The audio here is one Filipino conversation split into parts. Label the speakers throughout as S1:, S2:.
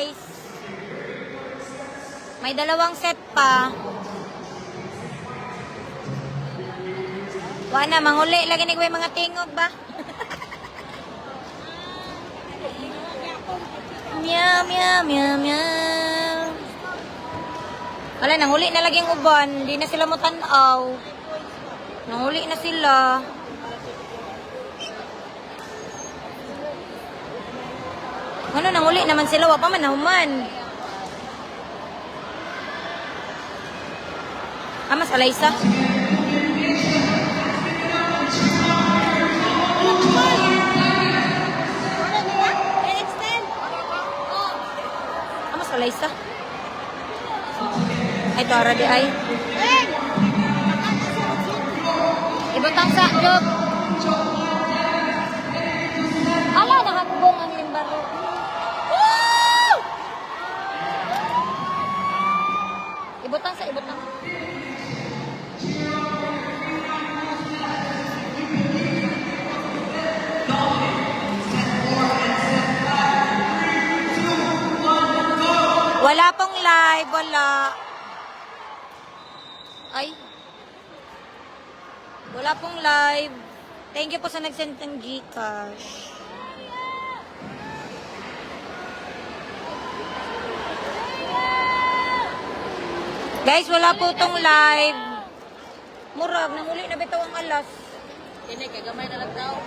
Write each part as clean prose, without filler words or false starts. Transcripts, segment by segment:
S1: guys. May dalawang set pa. Wala, manguli. Lagi nagway mga tingog ba? Meow, meow, meow, meow. Wala, nanguli na laging uban. Hindi na sila matanaw. Nanguli na sila. Ano, nanguli naman sila. Wapa man, nahuman. Mas Alaysa. Mas Alaysa. Ay, ito, ara di ay. Ibutang sa job. Ala, nakakubong ang limbaro. Woo! Ibutang sa ibutang. Wala pong live, wala. Ay. Wala pong live. Thank you po sa nag-send ng Gcash. Guys, wala po tong live. Murag, nanguli na bitaw ang alas.
S2: Kini kay gamay na lang daw.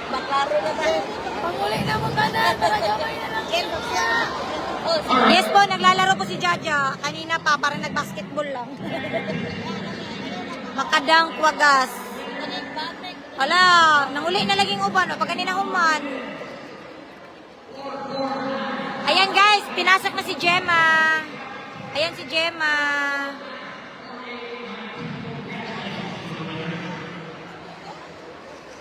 S2: Baklaro na tayo.
S3: Panguli na mo ka na. Para gamay na lang.
S1: Yes po, naglalaro po si Jaja. Kanina pa, parang nag-basketball lang. Makadang kwagas. Wala, nanguli na laging uban. Pag kanina human. Ayan guys, pinasok na si Gemma. Ayan si Gemma.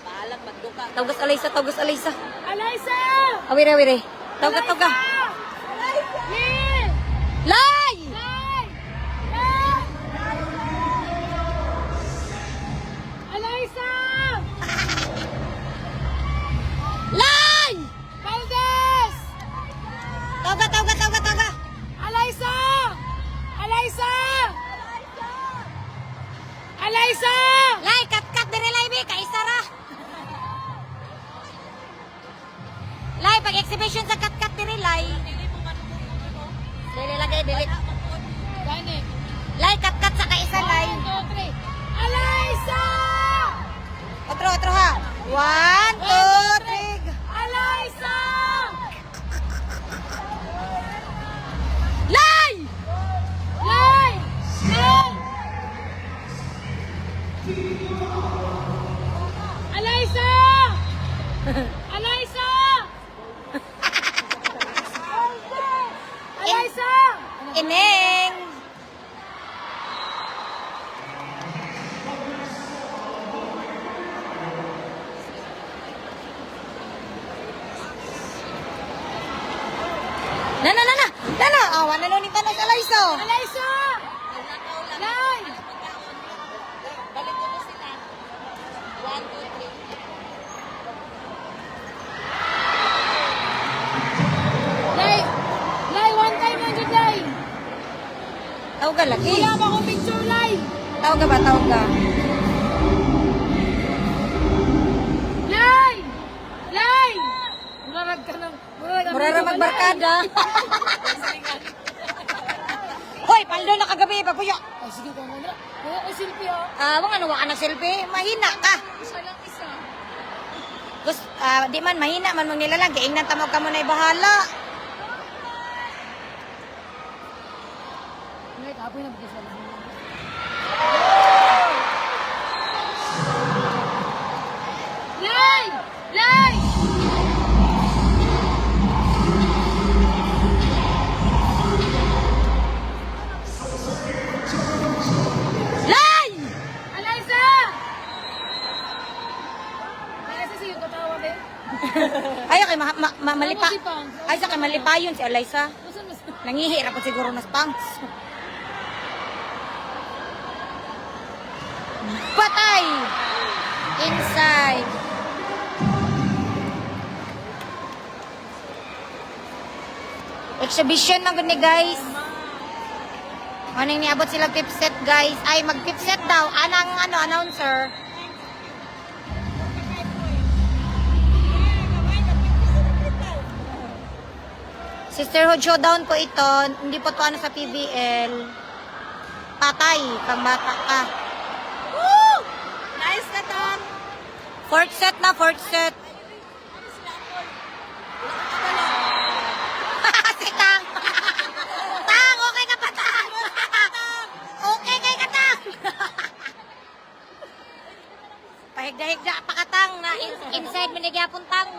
S2: Paalam magduka.
S1: Tawgas Alaysa, tawgas Alaysa.
S3: Alaysa!
S1: Awire, awire. Tawga, tawga.
S3: Yeah!
S1: Lay!
S3: Lay! Lay! Alaysa!
S1: Lay!
S3: Valdez!
S1: Tawga, tawga, tawga, tawga.
S3: Alaysa! Alaysa! Alaysa!
S1: Lay, kat-kat dire lay bi, kaisara. Lay, pag-exhibition sa kat-kat dire lay. Dili lagay, dili.
S3: Gani.
S1: Lay, kat-kat sa kaisa lay.
S3: 1, 2, 3. Alaysa!
S1: Otro, otro ha. 1, 2, 3.
S3: Alaysa!
S1: Lay!
S3: Lay! Lay! Alaysa! Alaysa! Alaysa!
S1: Ineng. Na. Awa na nun yung tanong sa Alaysa.
S3: Alaysa! Lay!
S2: Balik ko na sila. 1, 2, 3.
S3: Lay! Lay, one time lang dyan, Lay!
S1: Tawga lagi.
S3: Wala ba akong picture, Lay?
S1: Tawga ba, tawga?
S3: Lay! Lay! Murarag ka ng...
S1: Murara magbarkada. Hoy, paldo na kagabi, papuyo.
S3: Ay, sige ka muna. Wala ko selfie, ha?
S1: Wang ano, waka na selfie. Mahina ka.
S3: Isa lang isa.
S1: Gusto, di man, mahina man mong nilalang. Kaingnan tamog ka muna bahala.
S3: Wait, apoy na bukas lang. Lay! Lay!
S1: Lay!
S3: Alaysa! Alaysa, sa'yo tatawa, be?
S1: Ay, kay malipa.
S3: Ano si Pang?
S1: Ay, sa kay malipayon si Alaysa.
S3: Gusto mo sa...
S1: Nangihira po siguro nas pants. Patay! Inside. Exhibition na gud ni guys. Maning niabot sila fifth set guys. Ay mag fifth set daw. Anang announcer. Sisterhood showdown po ito. Hindi po to ano sa PBL. Patay. Pang bata ka.
S2: Woo! Nice ka, Tom.
S1: Fourth set na, fourth set. Si Tang. Tang, okay ka pa, Tang? Okay kay ka, Tang. Pahigda-higda pa ka, Tang. Na inside minigyapon, Tang.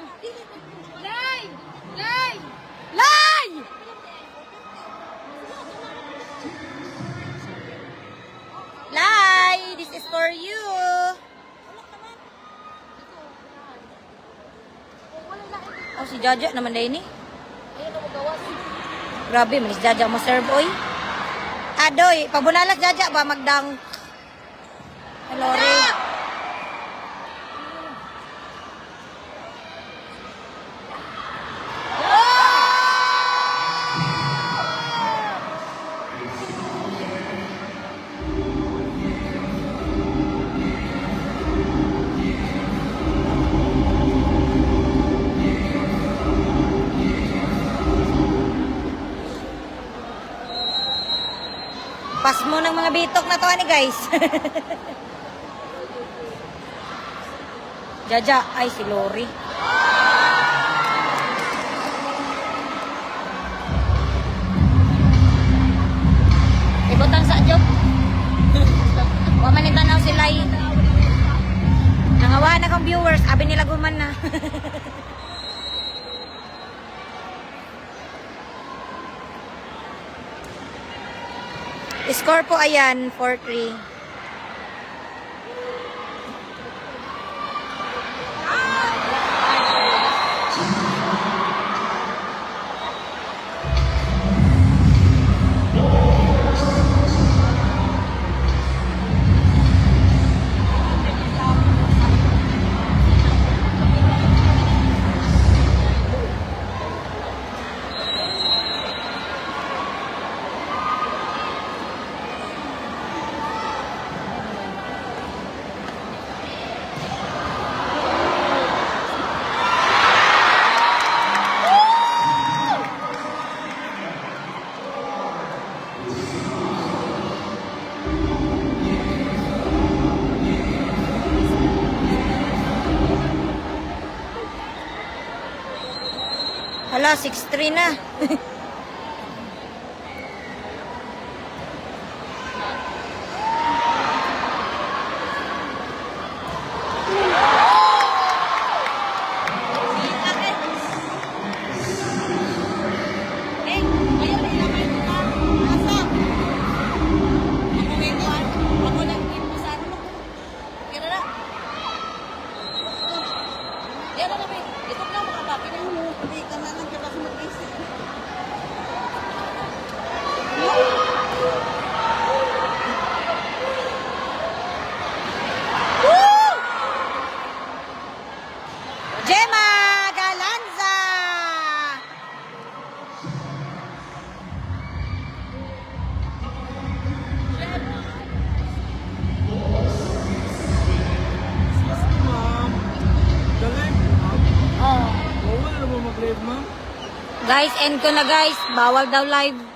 S3: Lay! Lay!
S1: Lay! Lay, this is for you. Oh, si Jaja naman na ini. Grabe, manis Jaja mo serve, oy. Adoy, pabunalas Jaja ba magdang. Hello, Ray. Pas mo ng mga bitok na to, ani guys. Jaja, ay si Lori. Ibutang sa job. Wa man itanaw si Lai. Nangawa na kang viewers, abi nila guman na. Score po ayan, 4-3. Hala, 6-3 na. Gemma Galanza.
S4: Bawal na ba mag-live, ma'am?
S1: Guys, end ko na guys. Bawal daw live.